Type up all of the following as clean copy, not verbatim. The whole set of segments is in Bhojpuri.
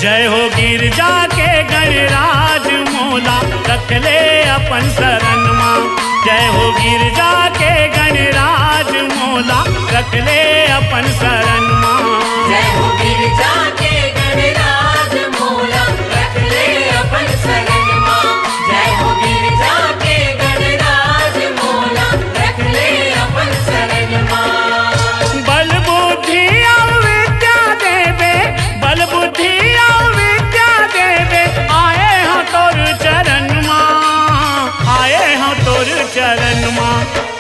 जय हो गिरजा के गणराज मोला रख ले अपन शरण माँ। जय हो गिरजा के गणराज मोला रख ले अपन शरण माँ। जय हो गिरजा के गणराज मोला रख ले अपन शरण माँ। जय हो गिरजा के गणराज मोला रख ले अपन शरण माँ। बल बुद्धि और विद्या देवे, बल बुद्धि और विद्या देवे, आए हैं तोर चरण माँ, आए हैं तोर चरण माँ।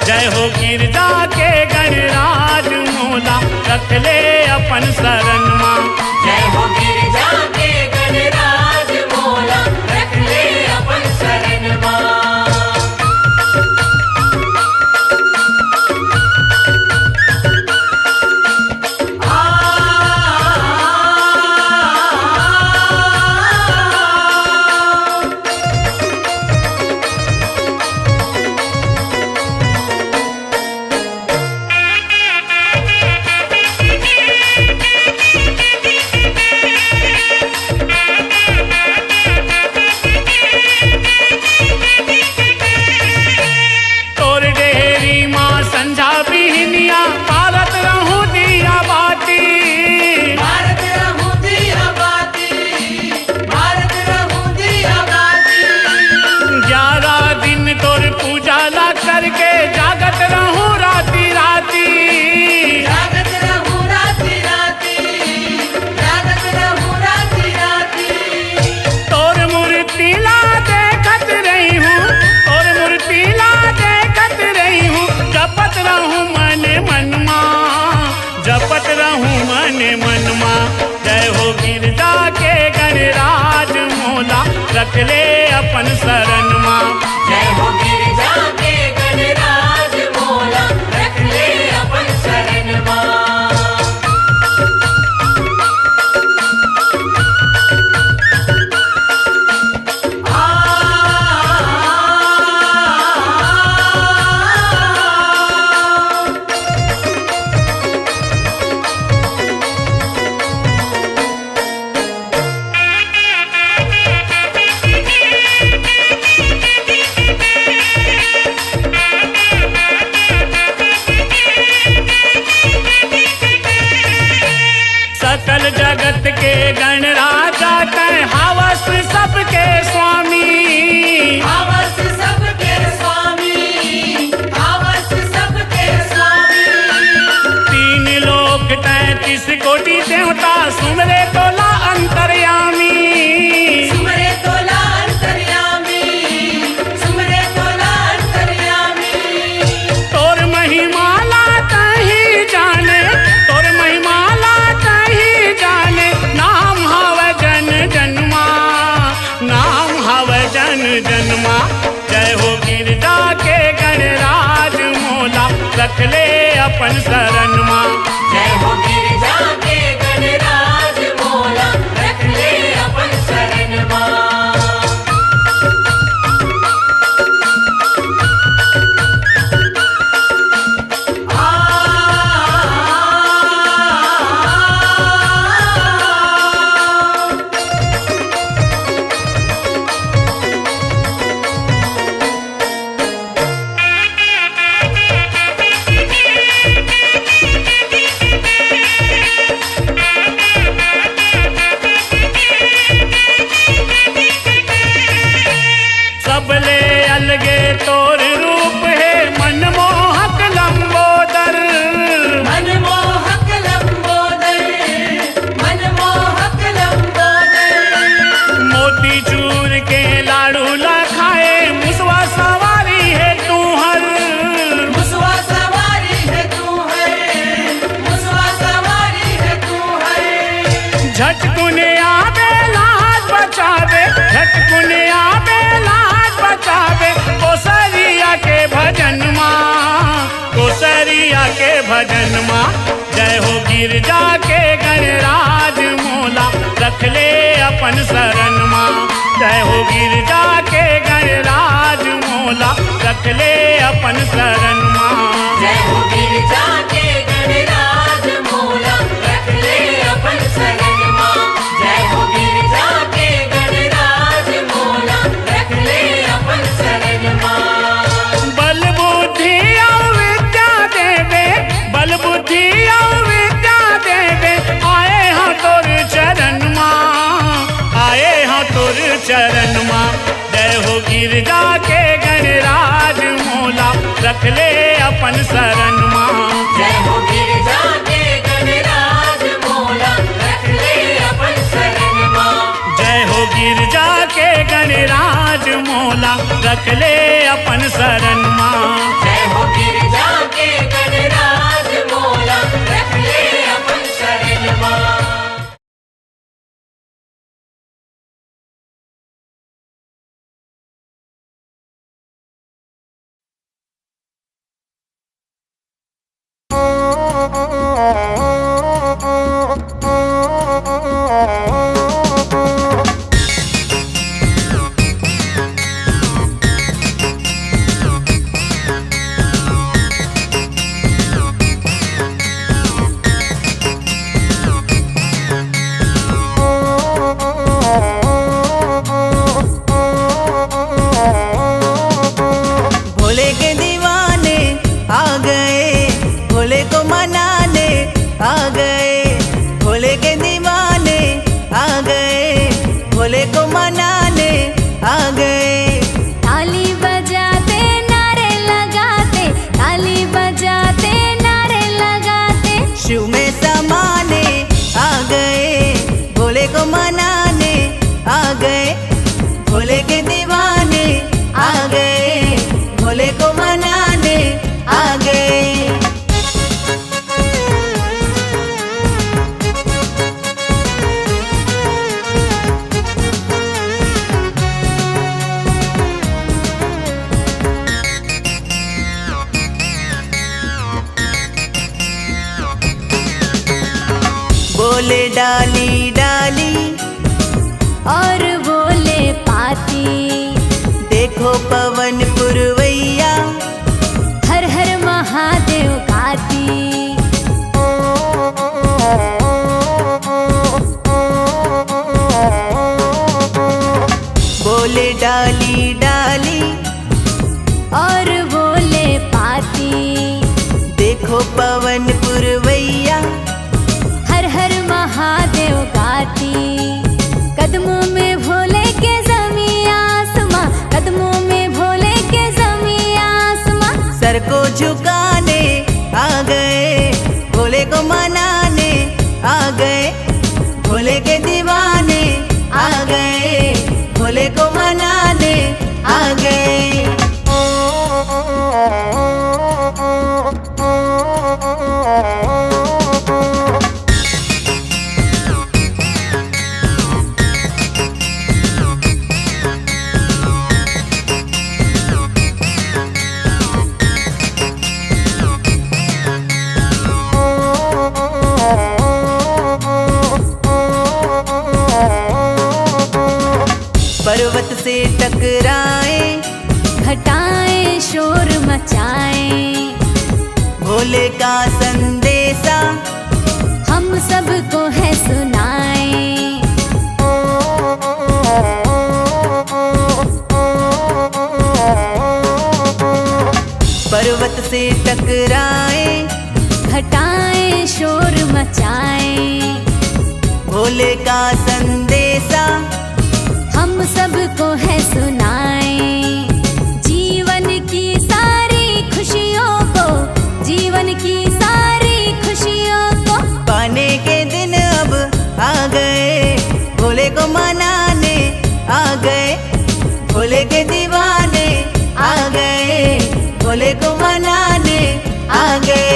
जय हो गिरजा के गणराज मोला रख ले अपन शरण माँ। जय हो गिरजा के गणराज मोला रख ले अपन शरण माँ। करके जागत रहूं राती राती, जागत रहूं राती राती, जागत रहूं राती राती। तोर मूर्ति ला देखत रही हूँ, तोर मूर्ति ला देखत रही हूँ। जपत रहूं मन मन माँ, जपत रहूं मन मन माँ। जय हो गिरजा के गणराज मोला रख ले अपन शरण माँ। जय हो गिरजा के गणराज मोला रख ले अपन शरण माँ। सकल जगत के गणराजा तय हवस सबके स्वामी, हवस सबके स्वामी, हवस सबके स्वामी। तीन लोक 33 कोटि देवता सुमरे तोला अंतर्यामी, सुमरे तोला अंतर्यामी, सुमरे तोला अंतर्यामी। तोर महिमाला कहीं जाने, तोर महिमाला कहीं जाने। नाम हव जन जन्मा, नाम हव जन जन्मा। जय हो गिरजा के गणराज मोला रख ले अपन शरण माँ। जय हो गिरजा के गणराज मोला रख ले अपन शरण माँ। सबले अलगे तोर रूप है मनमोहक लंबोदर, मनमोहक लंबोदर, मनमोहक लंबोदर। मोती चूर के लाड़ू ला खाए मुसवा सवारी है तू हर, मुसवा सवारी है तू है, मुसवा सवारी है तू है। झटकुने आवे लाज बचावे, झटकुने आवे लाज बचावे। कोसरिया के भजन माँ, कोसरिया के भजन माँ। जय हो गिरजा के गणराज मोला रख ले अपन शरण माँ। जय हो गिरजा के गणराज मोला रख ले अपन शरण माँ। जय हो गिरजा के गणराज मोला रख ले अपन शरण माँ। जय हो गिरजा के गणराज मोला रख ले अपन शरण माँ। जय हो गिरजा के गणराज मोला रख ले अपन शरण माँ। जय हो गिरजा के गणराज मोला रख ले अपन शरण माँ। भोले के दीवाने आ गए, भोले को मनाने आ गए। भोले के दीवाने आ गए, भोले को मनाने आ गए। ताली बजाते नारे लगाते, ताली बजाते नारे लगाते। शिव में समाने आ गए, भोले को मनाने आ गए। भोले के दीवाने आ गए, भोले को मनाने आ गए। बोले डाली डाली और बोले पाती, देखो पवन पुरवैया हर हर महादेव गाती। बोले डाली डाली और बोले पाती, देखो पवन पुरवैया हर हर महादेव गाती। कदमों में भोले के जमी आसमां, कदमों में भोले के जमी आसमां। सर को झुकाने आ गए, भोले को मनाने आ गए। भोले के दीवाने आ गए, भोले को मनाने आ गए। पर्वत से टकराए, घटाएं शोर मचाएं, भोले का संदेशा हम सबको है सुनाएं। पर्वत से टकराए, घटाएं शोर मचाएं, भोले का संदेशा हम सबको है सुनाएं। जीवन की सारी खुशियों को, जीवन की सारी खुशियों को पाने के दिन अब आ गए, भोले को मनाने आ गए। भोले के दीवाने आ गए, भोले को मनाने आ गए।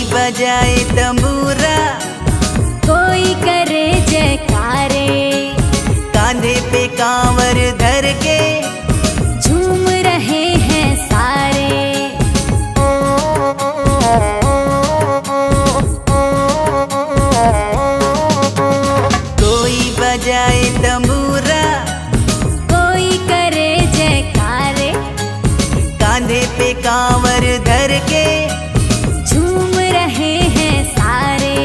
बजाए तंबूरा, कोई करे जयकारे, कांधे पे कांवर धर के झूम रहे हैं सारे। कोई बजाए तंबूरा, कोई करे जयकारे, कांधे पे कांवर धर के झूम रहे हैं सारे।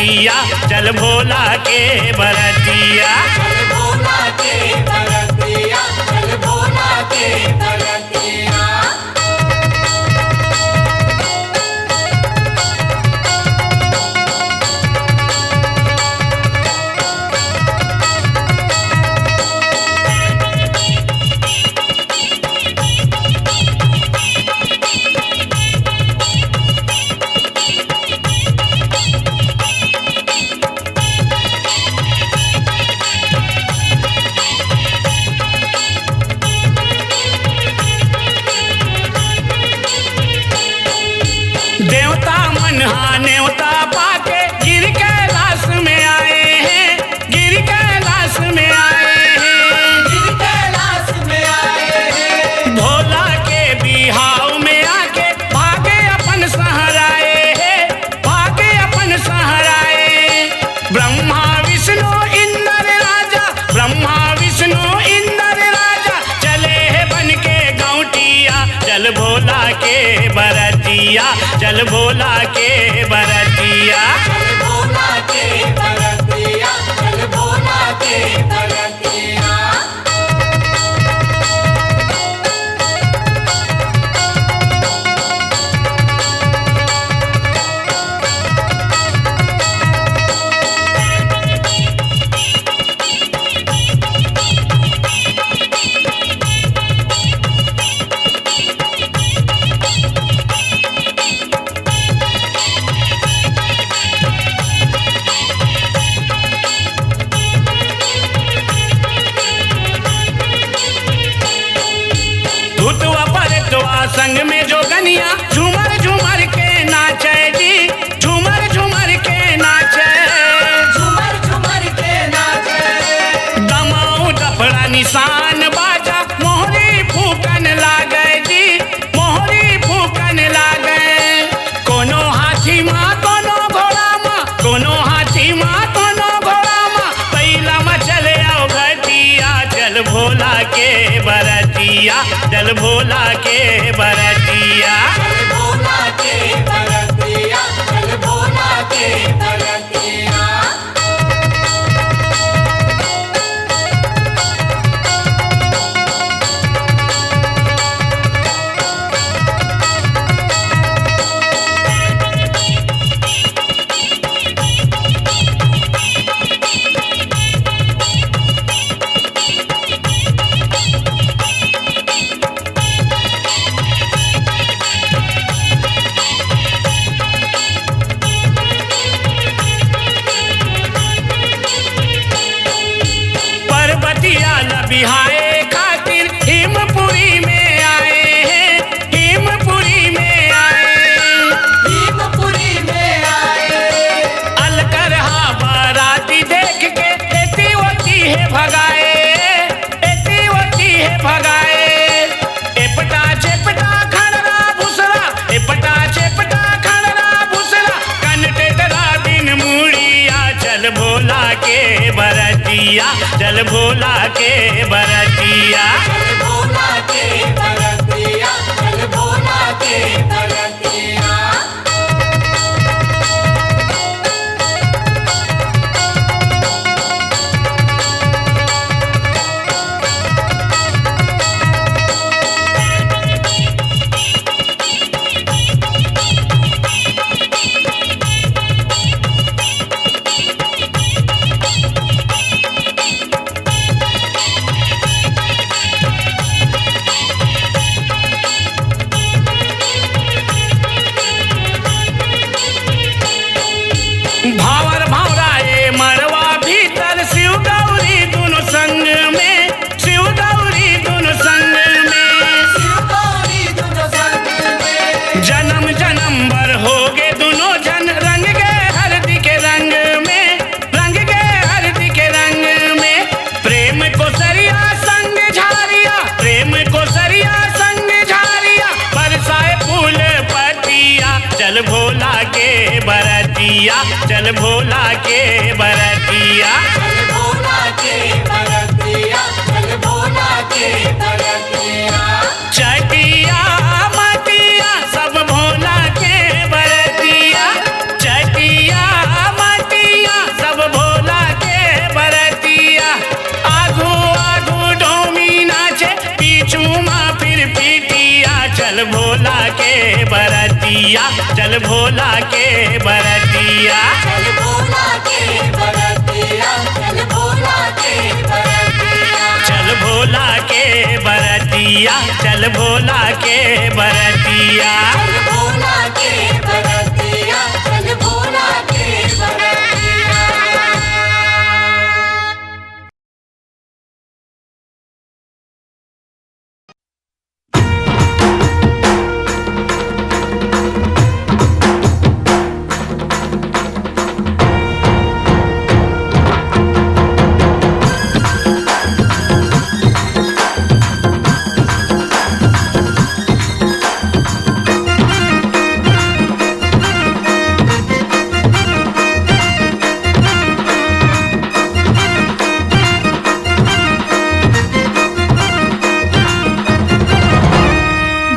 बरतिया चल भोला के बरतिया। चल भोला के बरतिया, चल भोला के बरतिया। देवता मनहा न्योता पाके गिर कैलाश में आए हैं, गिर कैलाश में आए हैं, गिर कैलाश में आए हैं। भोला के बिहाव में आके भागे अपन सहराए हैं, भागे अपन सहराए। ब्रह्मा विष्णु इंद्र राजा, ब्रह्मा विष्णु इंद्र राजा चले हैं बन के गौटिया चल भोला के बरतिया, चल भोला के बरतिया। चल भोला के बरतिया, चल भोला के बरतिया। धुतवा परतवा संग में जो गनिया झूमर झूमर के नाचे जी, झूमर झूमर के नाचे। झूमर झूमर के नाचे। दमाऊ डफड़ा निशान बाजा मोहरी फूकन लागे जी, मोहरी फूकन लागे। कोनो हाथी माँ कोनो घोड़ा माँ, कोनो हाथी माँ कोनो घोड़ा माँ पहिला में चले आओ घटिया चल भोला के बरतिया, चल भोला के बरतिया। चल भोला के बरतिया, चल भोला के बरतिया। पर्वतिया बिहाए खातिर हिमपुरी में आए हैं, हिमपुरी में आए। भीमपुरी में आए। अलकरहा बाराती देख के एती ओती है भगाए, एती ओती है भगाए। एपटा चेपटा खड़रा भुसरा, एपटा चेपटा खड़रा भुसरा कनटे तरा दिन मुड़िया चल भोला के बरतिया, चल भोला के बरतिया। चल भोला के बरतिया, चल भोला के बरतिया। भावर भावराए मरवा भीतर शिव गौरी दोनों संग में, शिव गौरी दोनों संग में। शिव गौरी दोनों संग में। जन्म जन्म भर हो गए दोनों जन रंग गए हल्दी के रंग में, रंग गए हल्दी के रंग में। प्रेम को सरिया संग झारिया, प्रेम को सरिया संग झारिया बरसाए फूल पतिया चल भोला के बरतिया, चल भोला के बरतिया। चल भोला के बरतिया, चल भोला के बरतिया। चटिया मटिया सब भोला के बरतिया, चटिया मटिया चल भोला के बरतिया, चल भोला के बरतिया। चल भोला के बरतिया, चल भोला के बरतिया। चल भोला के बरतिया, चल भोला के बरतिया। चल भोला के बरतिया, चल भोला के बरतिया।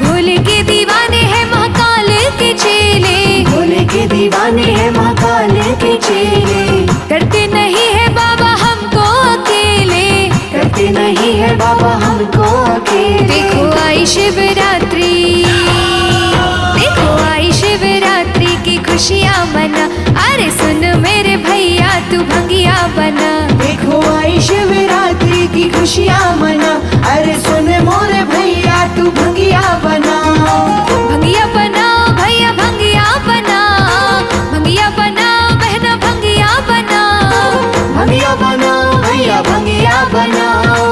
भोले के दीवाने हैं महाकाल के चेले, भोले के दीवाने हैं महाकाल के चेले, करते नहीं है बाबा हमको अकेले, करते नहीं है बाबा हमको अकेले। देखो आई शिवरात्रि, देखो आई शिवरात्रि की खुशियाँ मना, अरे सुन मेरे भैया तू भंगिया बना। देखो आई शिवरात्रि की खुशियाँ मना, अरे सुन मोरे भैया तू भंगिया बना। भंगिया बनाओ भैया भंगिया बनाओ, भंगिया बनाओ बहना भंगिया बनाओ, भंगिया बनाओ भैया भंगिया बनाओ,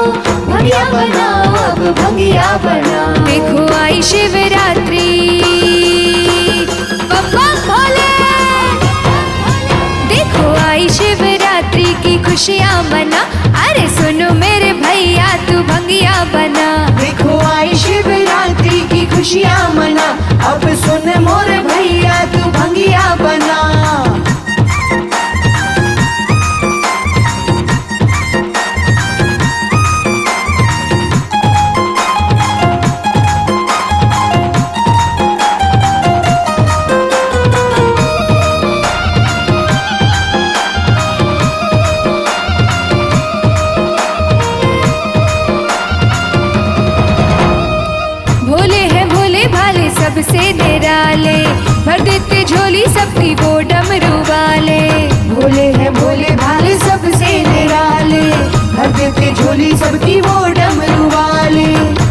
भंगिया बनाओ अब भंगिया बनाओ। देखो आई शिवरात्रि बप्पा भोले, देखो आई शिवरात्रि की खुशियाँ मना, अरे सुनो मेरे भैया तू भंगिया बना। देखो आई शिवरात्रि की खुशियाँ मना, अब सुन मोरे भैया तू भंगिया बना। भोले हैं भोले भाले सबसे निराले, भर देते झोली सबकी वो डमरू वाले। भोले हैं भोले भाले सबसे निराले, भर देते झोली सबकी वो डमरू वाले।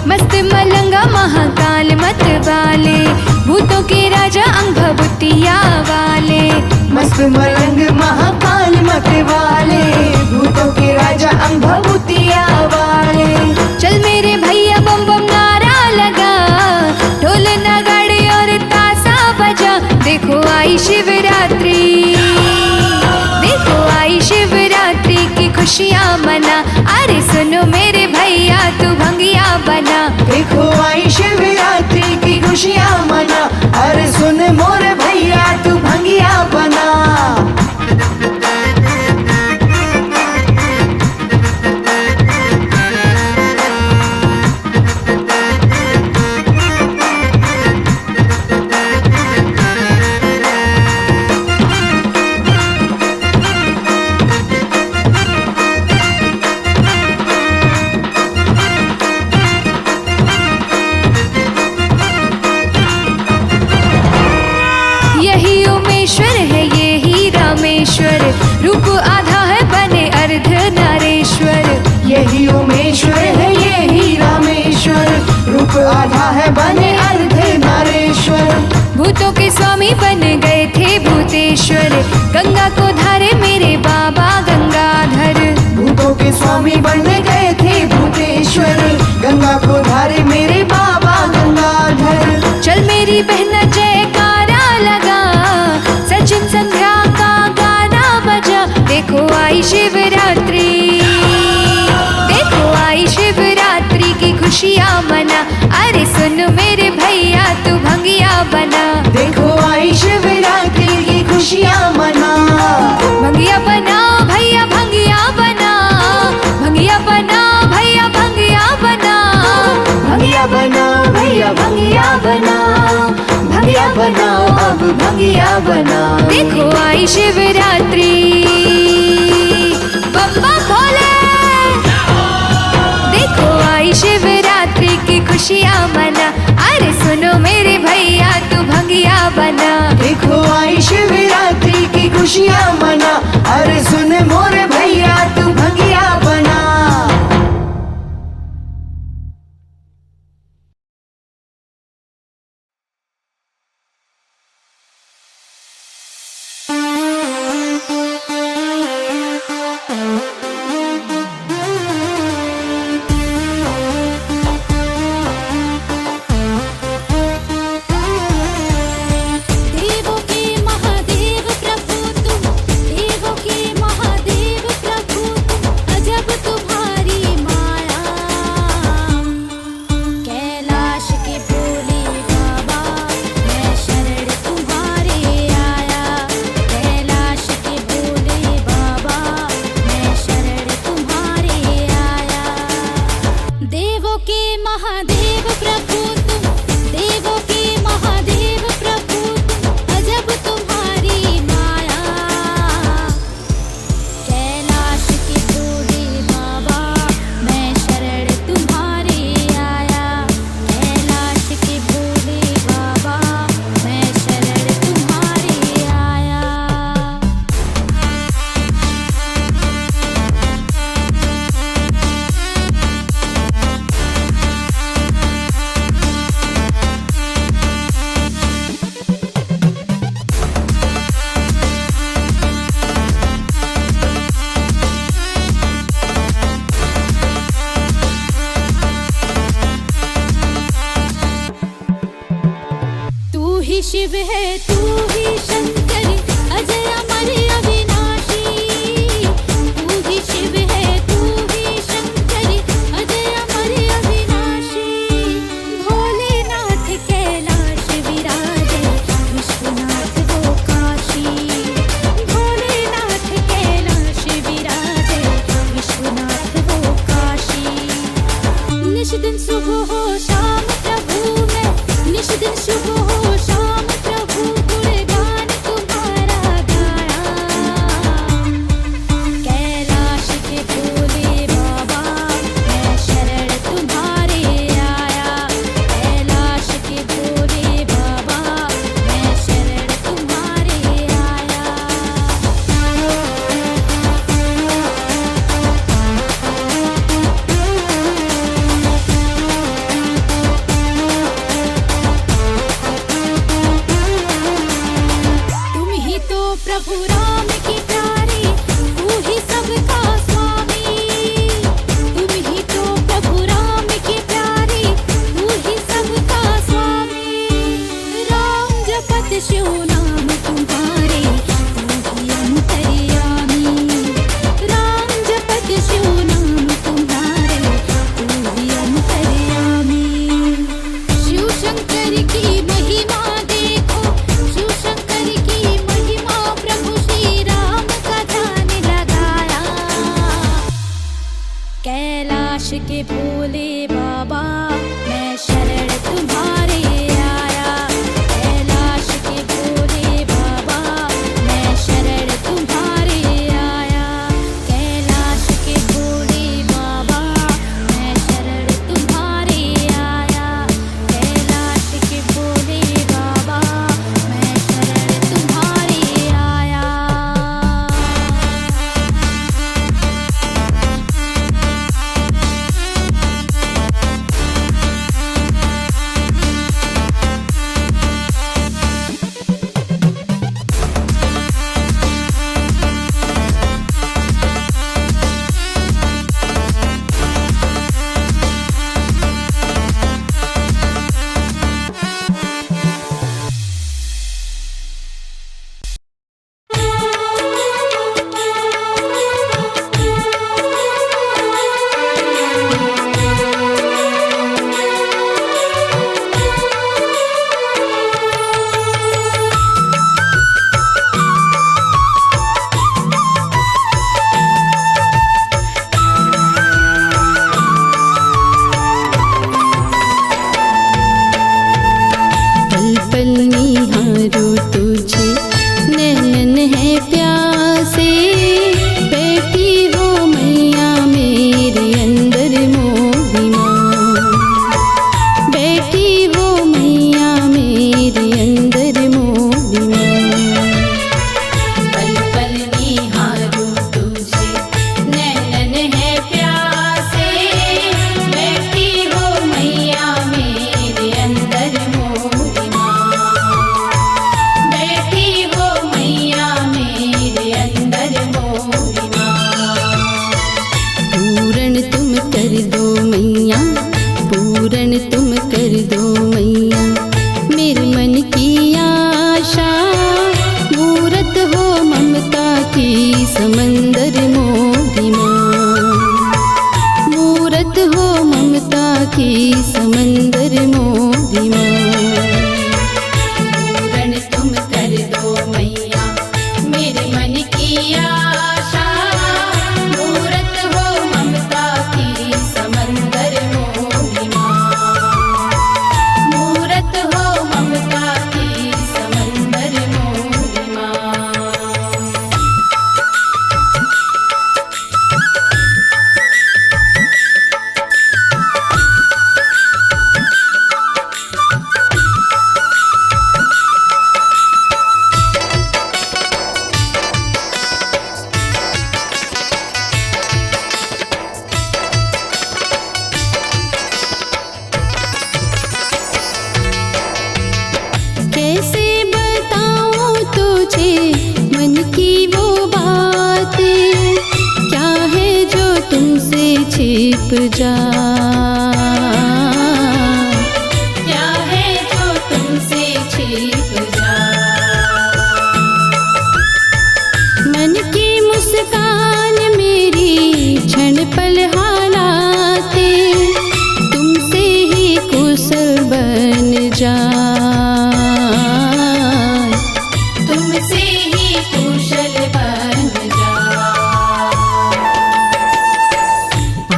मस्त मलंगा महाकाल मत वाले, भूतों के राजा अंग भभूतिया वाले। मस्त मलंग महाकाल मत वाले, भूतों के राजा अंग भभूतिया वाले। चल मेरे भैया बम बम नारा लगा, ढोल नगाड़े और तासा बजा। देखो आई शिवरात्रि, देखो आई शिवरात्रि की खुशियाँ मना, अरे सुनो मेरे भैया तू भंगिया बना। देखो आई शिवरात्रि की खुशियाँ मना, अरे सुन मोरे भैया तू भंगिया बना। यही उमेश्वर है यही रामेश्वर, रूप आधा है बने अर्ध नारेश्वर। यही उमेश्वर है यही रामेश्वर, रूप आधा है बने अर्ध नारेश्वर। भूतों के स्वामी बन गए थे भूतेश्वर, गंगा को धारे मेरे बाबा गंगाधर। भूतों के स्वामी बन गए थे भूतेश्वर, गंगा को धारे मेरे बाबा गंगाधर। चल मेरी बहना जयकारा लगा, सचिन संध्या का गाना बजा। देखो आई शिवरात्रि, देखो आई शिवरात्रि की खुशियाँ मना, अरे सुन मेरे भैया तू भंगिया बना। देखो आई शिवरात्रि की खुशियाँ मना। भंगिया बनाओ भैया भंगिया बनाओ, भंगिया बनाओ भैया भंगिया बनाओ, भंगिया बनाओ भैया भंगिया बनाओ, भंगिया बनाओ अब भंगिया बनाओ। देखो आई शिवरात्रि बप्पा भोले, देखो आई शिवरात्रि की खुशियाँ मना, अरे सुनो खुशियाँ मना। अरे सुन मोरे भैया तू भंगिया बना। देवों के महादेव प्रभु तुम, देवों के महादेव प्रभु तुम, अजब तुम्हारी माया। कैलाश के भोले बाबा मैं शरण तुम्हारे आया। कैलाश के भोले बाबा मैं शरण तुम्हारे आया। देवों के महादेव प्रभु तुम, देवों के महादेव प्रभु तुम, अजब तुम्हारी माया। कैलाश के भोले बाबा मैं शरण तुम्हारे आया। कैलाश के भोले बाबा मैं शरण तुम्हारे आया। तू ही शिव है तू ही शंकर, अजय अमर अविनाशी। तू ही शिव है तू ही शंकर, अजय अमर अविनाशी। भोलेनाथ कैलाश विराजे, विश्वनाथ वो काशी। भोलेनाथ कैलाश विराजे, विश्वनाथ वो काशी। निश दिन सुबह हो शाम प्रभु मैं, निश दिन शुभ हो शाम प्रभु गुणगान तुम्हारा। पूर्ण तुम कर दो मैया मेरे मन की आशा। मूरत हो ममता की समंदर मोदी माँ, मूरत हो ममता की समंदर मोदी माँ। पूर्ण तुम कर दो मैया मेरे मन की आशा। मूरत हो ममता की समंदर मोदी माँ, मूरत हो ममता की समंदर मोदी माँ। कैसे बताऊं तुझे मन की वो बातें, क्या है जो तुमसे छिप जा, क्या है जो तुमसे छिप जा। मन की मुस्कान मेरी क्षण पल हालाते, तुमसे ही कुशल बन जा, तुमसे ही कुशल बन जा।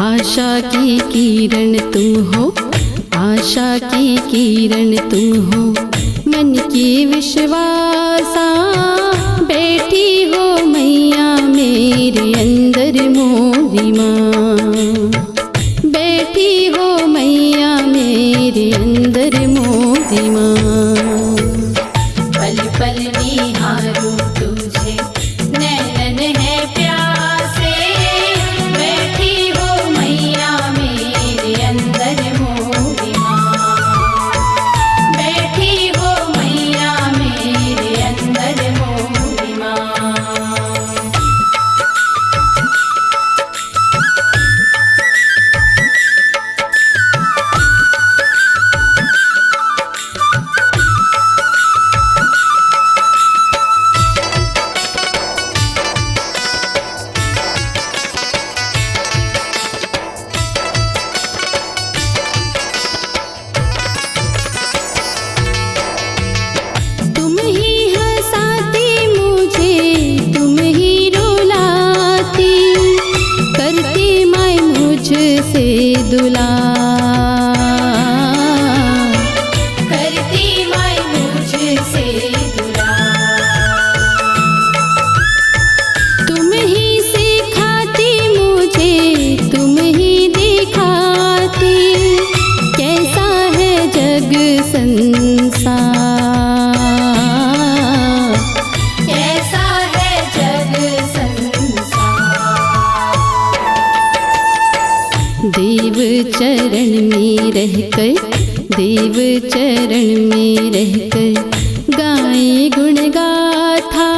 आशा की किरण तुम हो, आशा की किरण तुम हो, मन की विश्वासा। बैठी हो मैया मेरे अंदर मोदी माँ, बैठी हो मैया मेरे अंदर मोदी माँ। पल पल निहारूं तुझे नैनन है प्यासे, बैठी हो मैया मेरे अंदर मोदी माँ, बैठी हो मैया मेरे अंदर मोदी माँ। तुम ही हंसाती मुझे, तुम ही रुलाती, करती माय मुझसे दुला, करती माय मुझसे दुला। तुम ही सिखाती मुझे, तुम ही दिखाती, कैसा है जग संसार, कैसा है जग संसार। देव चरण में रहकर, देव चरण में रहकर गाए गुण गाथा।